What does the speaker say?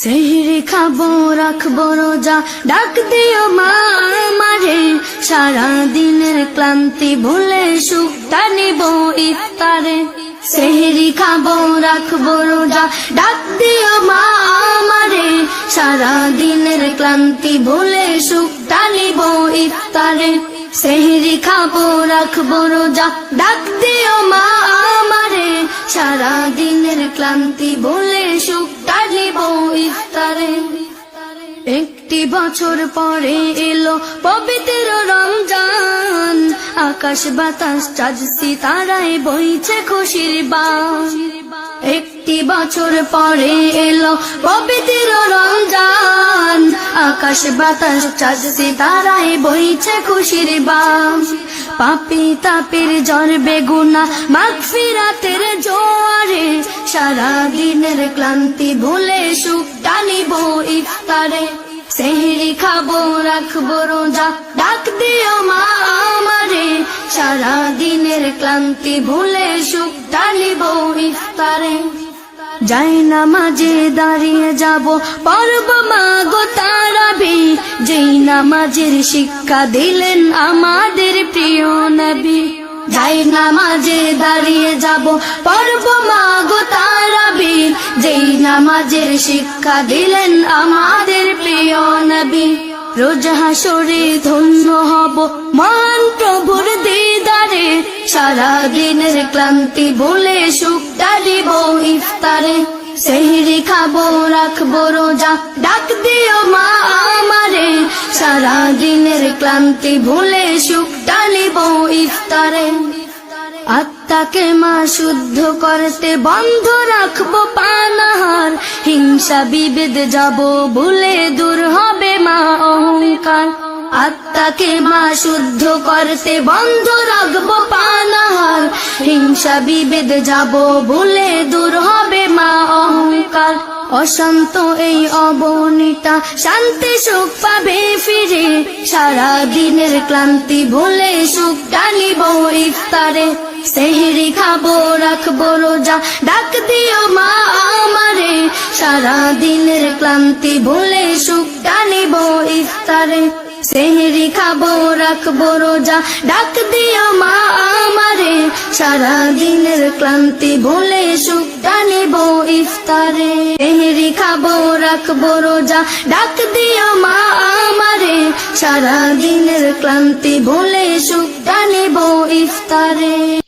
সেহরি খাবো রাখবো রোজা, ডাক দিও মা আমারে, সারা দিনের ক্লান্তি ভুলে সুখটা নিব ইফতারে। সেহরি খাবো রাখবো রোজা, ডাক দিও মা আমারে, সারা দিনের ক্লান্তি ভুলে সুখটা নিব ইফতারে। সেহরি খাবো রাখবো রোজা, ডাক দিও মা আমারে, সারা দিনের ক্লান্তি ভুলে সুখটা নিব ইফতারে। একটি বছর পরে এলো পবিত্র রমজান, আকাশ বাতাস চাঁদ সিতারায় বইছে খুশির বান। একটি বছর পরে এলো পবিত্র রমজান, আকাশ বাতাস চাঁদ সিতারায় বইছে খুশির বান। পাপী তাপের জ্বর বেগুনা মাগফিরাতের জোয়ারে, সারা দিনের ক্লান্তি ভুলে সুখটা নিব ইফতারে। সেহরি খাবো রাখবো রোজা, ডাক দিও মা আমারে, সারা দিনের ক্লান্তি ভুলে সুখটা নিব ইফতারে। যাই নামাজে দাঁড়িয়ে যাব পড়ব মা গো তারাবি, যেই নামাজের শিক্ষা দিলেন আমাদের প্রিয় নবী। যাই নামাজে দাঁড়িয়ে যাব পড়ব মা গো তারাবি, যেই নামাজের শিক্ষা দিলেন আমাদের প্রিয় নবী। রোজ হাসরে ধন্য হব মহান প্রভুর দিদারে, সারা দিনের ক্লান্তি ভুলে সুখটা দিব ইফতারে। সেহরি খাবো রাখবো রোজা, ডাক দিও মা আমারে, সারা দিনের ক্লান্তি ভুলে সুখটা নিব ইফতারে। আত্মাকে মা শুদ্ধ করতে বন্ধ রাখবো পানাহার, হিংসা বিভেদ যাব ভুলে দূর হবে মা অহংকার। আত্মাকে মা শুদ্ধ করতে বন্ধ রাখবো পানাহার, হিংসা বিভেদ যাব ভুলে দূর হবে মা অহংকার। অশান্ত এই অবনীতা শান্তি সুখ পাবে ফিরে, সারা দিনের ক্লান্তি ভুলে সুখটা নিব ইফতারে। সেহরি খাবো রাখবো রোজা, ডাক দিও মা আমারে, সারা দিনের ক্লান্তি ভুলে সুখটা নিব ইফতারে। সেহরি খাবো রাখবো রোজা, ডাক দিও মা আমারে, সারা দিনের ক্লান্তি ভুলে সুখটা নিব ইফতারে। সেহরি খাবো রাখবো রোজা, ডাক দিও মা আমারে, সারা দিনের ক্লান্তি ভুলে সুখটা নিব ইফতারে।